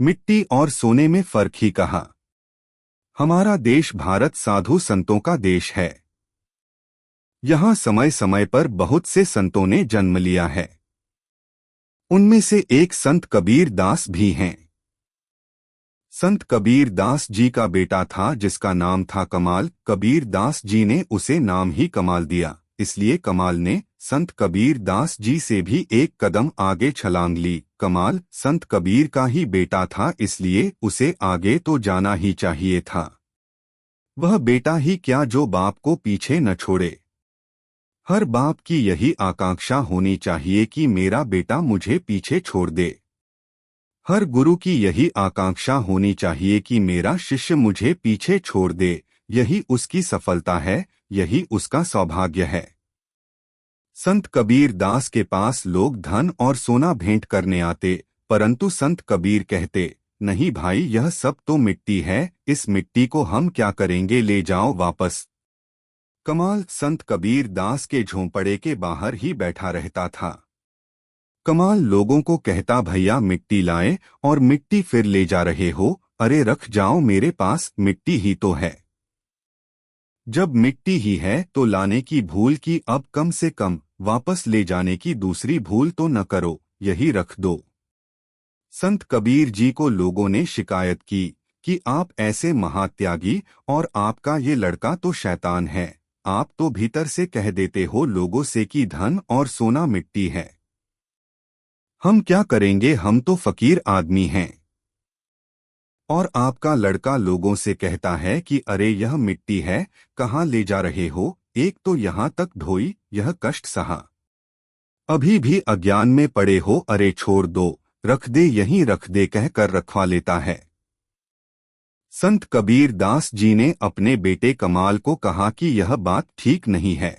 मिट्टी और सोने में फर्क ही कहा। हमारा देश भारत साधु संतों का देश है। यहाँ समय समय पर बहुत से संतों ने जन्म लिया है। उनमें से एक संत कबीर दास भी हैं। संत कबीर दास जी का बेटा था जिसका नाम था कमाल। कबीर दास जी ने उसे नाम ही कमाल दिया, इसलिए कमाल ने संत कबीर दास जी से भी एक कदम आगे छलांग ली। कमाल संत कबीर का ही बेटा था, इसलिए उसे आगे तो जाना ही चाहिए था। वह बेटा ही क्या जो बाप को पीछे न छोड़े। हर बाप की यही आकांक्षा होनी चाहिए कि मेरा बेटा मुझे पीछे छोड़ दे। हर गुरु की यही आकांक्षा होनी चाहिए कि मेरा शिष्य मुझे पीछे छोड़ दे। यही उसकी सफलता है, यही उसका सौभाग्य है। संत कबीर दास के पास लोग धन और सोना भेंट करने आते, परंतु संत कबीर कहते, नहीं भाई, यह सब तो मिट्टी है, इस मिट्टी को हम क्या करेंगे, ले जाओ वापस। कमाल संत कबीर दास के झोंपड़े के बाहर ही बैठा रहता था। कमाल लोगों को कहता, भैया मिट्टी लाए, और मिट्टी फिर ले जा रहे हो, अरे रख जाओ, मेरे पास मिट्टी ही तो है। जब मिट्टी ही है तो लाने की भूल की, अब कम से कम वापस ले जाने की दूसरी भूल तो न करो, यही रख दो। संत कबीर जी को लोगों ने शिकायत की कि आप ऐसे महात्यागी, और आपका ये लड़का तो शैतान है। आप तो भीतर से कह देते हो लोगों से कि धन और सोना मिट्टी है। हम क्या करेंगे, हम तो फकीर आदमी हैं। और आपका लड़का लोगों से कहता है कि अरे यह मिट्टी है, कहाँ ले जा रहे हो, एक तो यहाँ तक ढोई, यह कष्ट सहा, अभी भी अज्ञान में पड़े हो, अरे छोड़ दो, रख दे, यहीं रख दे, कह कर रखवा लेता है। संत कबीर दास जी ने अपने बेटे कमाल को कहा कि यह बात ठीक नहीं है।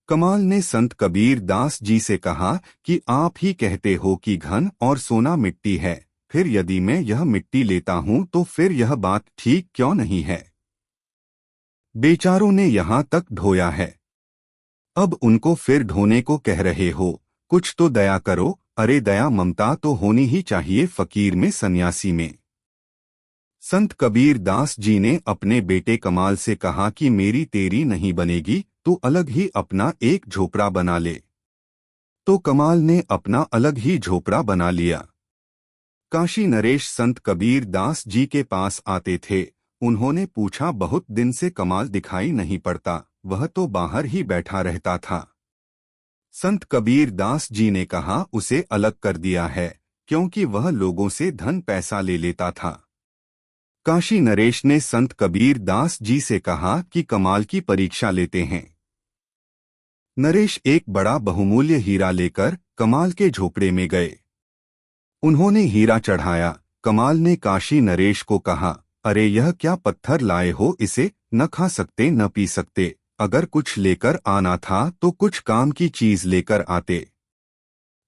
कमाल ने संत कबीर दास जी से कहा कि आप ही कहते हो कि धन और सोना मिट्टी है, फिर यदि मैं यह मिट्टी लेता हूं तो फिर यह बात ठीक क्यों नहीं है। बेचारों ने यहां तक ढोया है, अब उनको फिर ढोने को कह रहे हो, कुछ तो दया करो। अरे दया ममता तो होनी ही चाहिए फकीर में, सन्यासी में। संत कबीर दास जी ने अपने बेटे कमाल से कहा कि मेरी तेरी नहीं बनेगी, तू अलग ही अपना एक झोपड़ा बना ले। तो कमाल ने अपना अलग ही झोपड़ा बना लिया। काशी नरेश संत कबीर दास जी के पास आते थे। उन्होंने पूछा, बहुत दिन से कमाल दिखाई नहीं पड़ता, वह तो बाहर ही बैठा रहता था। संत कबीर दास जी ने कहा, उसे अलग कर दिया है, क्योंकि वह लोगों से धन पैसा ले लेता था। काशी नरेश ने संत कबीर दास जी से कहा कि कमाल की परीक्षा लेते हैं। नरेश एक बड़ा बहुमूल्य हीरा लेकर कमाल के झोपड़े में गए। उन्होंने हीरा चढ़ाया। कमाल ने काशी नरेश को कहा, अरे यह क्या पत्थर लाए हो, इसे न खा सकते न पी सकते, अगर कुछ लेकर आना था तो कुछ काम की चीज लेकर आते।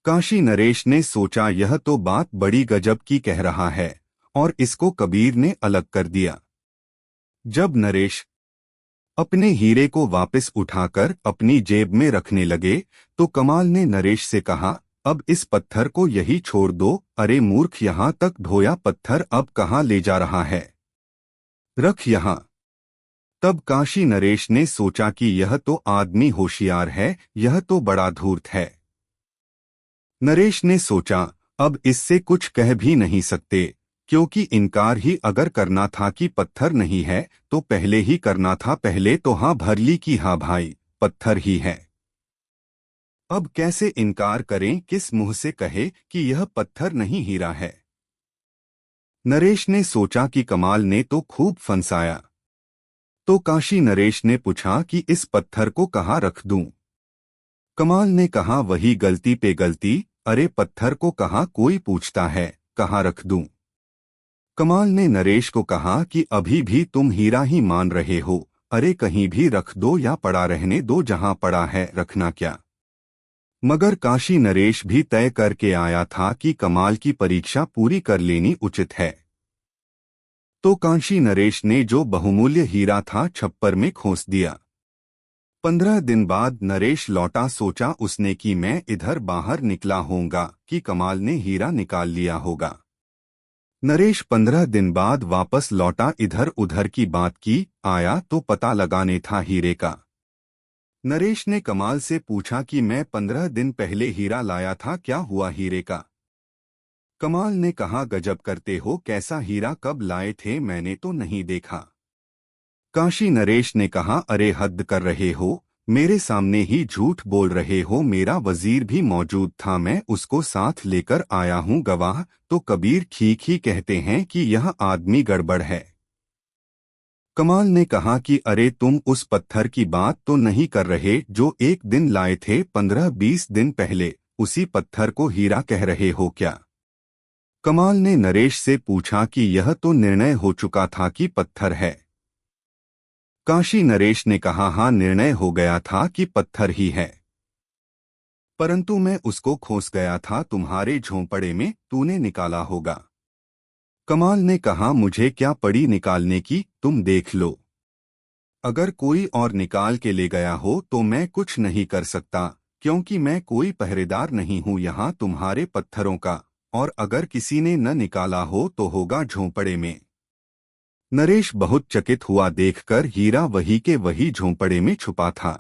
काशी नरेश ने सोचा, यह तो बात बड़ी गजब की कह रहा है, और इसको कबीर ने अलग कर दिया। जब नरेश अपने हीरे को वापस उठाकर अपनी जेब में रखने लगे तो कमाल ने नरेश से कहा, अब इस पत्थर को यही छोड़ दो। अरे मूर्ख, यहाँ तक ढोया पत्थर अब कहाँ ले जा रहा है, रख यहाँ। तब काशी नरेश ने सोचा कि यह तो आदमी होशियार है, यह तो बड़ा धूर्त है। नरेश ने सोचा, अब इससे कुछ कह भी नहीं सकते, क्योंकि इनकार ही अगर करना था कि पत्थर नहीं है तो पहले ही करना था, पहले तो हाँ भर ली कि हाँ भाई पत्थर ही है। अब कैसे इनकार करें, किस मुंह से कहे कि यह पत्थर नहीं हीरा है। नरेश ने सोचा कि कमाल ने तो खूब फंसाया। तो काशी नरेश ने पूछा कि इस पत्थर को कहाँ रख दूं। कमाल ने कहा, वही गलती पे गलती, अरे पत्थर को कहाँ कोई पूछता है, कहाँ रख दूं। कमाल ने नरेश को कहा कि अभी भी तुम हीरा ही मान रहे हो, अरे कहीं भी रख दो या पड़ा रहने दो, जहां पड़ा है रखना क्या। मगर काशी नरेश भी तय करके आया था कि कमाल की परीक्षा पूरी कर लेनी उचित है। तो काशी नरेश ने जो बहुमूल्य हीरा था छप्पर में खोस दिया। 15 दिन बाद नरेश लौटा। सोचा उसने कि मैं इधर बाहर निकला होऊंगा कि कमाल ने हीरा निकाल लिया होगा। नरेश 15 दिन बाद वापस लौटा। इधर उधर की बात की आया तो पता लगाने था हीरे का। नरेश ने कमाल से पूछा कि मैं 15 दिन पहले हीरा लाया था, क्या हुआ हीरे का? कमाल ने कहा, गजब करते हो, कैसा हीरा, कब लाए थे, मैंने तो नहीं देखा। काशी नरेश ने कहा, अरे हद कर रहे हो, मेरे सामने ही झूठ बोल रहे हो, मेरा वजीर भी मौजूद था, मैं उसको साथ लेकर आया हूँ गवाह। तो कबीर ठीक ही कहते हैं कि यह आदमी गड़बड़ है। कमाल ने कहा कि अरे तुम उस पत्थर की बात तो नहीं कर रहे जो एक दिन लाए थे 15-20 दिन पहले, उसी पत्थर को हीरा कह रहे हो क्या? कमाल ने नरेश से पूछा कि यह तो निर्णय हो चुका था कि पत्थर है। काशी नरेश ने कहा, हाँ निर्णय हो गया था कि पत्थर ही है, परंतु मैं उसको खोस गया था तुम्हारे झोंपड़े में, तूने निकाला होगा। कमाल ने कहा, मुझे क्या पड़ी निकालने की, तुम देख लो। अगर कोई और निकाल के ले गया हो तो मैं कुछ नहीं कर सकता, क्योंकि मैं कोई पहरेदार नहीं हूँ यहाँ तुम्हारे पत्थरों का, और अगर किसी ने न निकाला हो तो होगा झोंपड़े में। नरेश बहुत चकित हुआ देखकर हीरा वही के वही झोंपड़े में छुपा था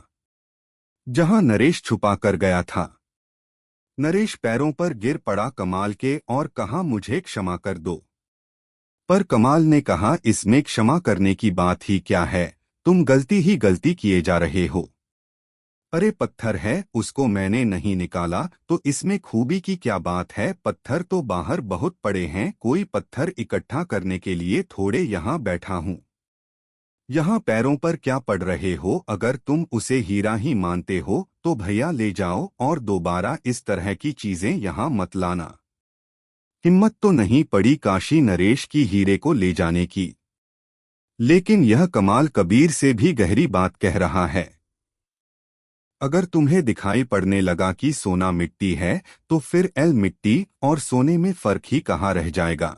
जहां नरेश छुपा कर गया था। नरेश पैरों पर गिर पड़ा कमाल के और कहा, मुझे क्षमा कर दो। पर कमाल ने कहा, इसमें क्षमा करने की बात ही क्या है, तुम गलती ही गलती किए जा रहे हो। अरे पत्थर है, उसको मैंने नहीं निकाला तो इसमें खूबी की क्या बात है, पत्थर तो बाहर बहुत पड़े हैं, कोई पत्थर इकट्ठा करने के लिए थोड़े यहाँ बैठा हूँ। यहाँ पैरों पर क्या पड़ रहे हो, अगर तुम उसे हीरा ही मानते हो तो भैया ले जाओ और दोबारा इस तरह की चीजें यहाँ मत लाना। हिम्मत तो नहीं पड़ी काशी नरेश की हीरे को ले जाने की, लेकिन यह कमाल कबीर से भी गहरी बात कह रहा है। अगर तुम्हें दिखाई पड़ने लगा कि सोना मिट्टी है तो फिर एल मिट्टी और सोने में फर्क ही कहाँ रह जाएगा,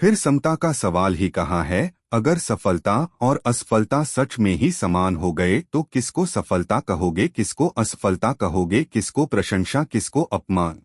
फिर समता का सवाल ही कहाँ है। अगर सफलता और असफलता सच में ही समान हो गए तो किसको सफलता कहोगे, किसको असफलता कहोगे, किसको प्रशंसा, किसको अपमान?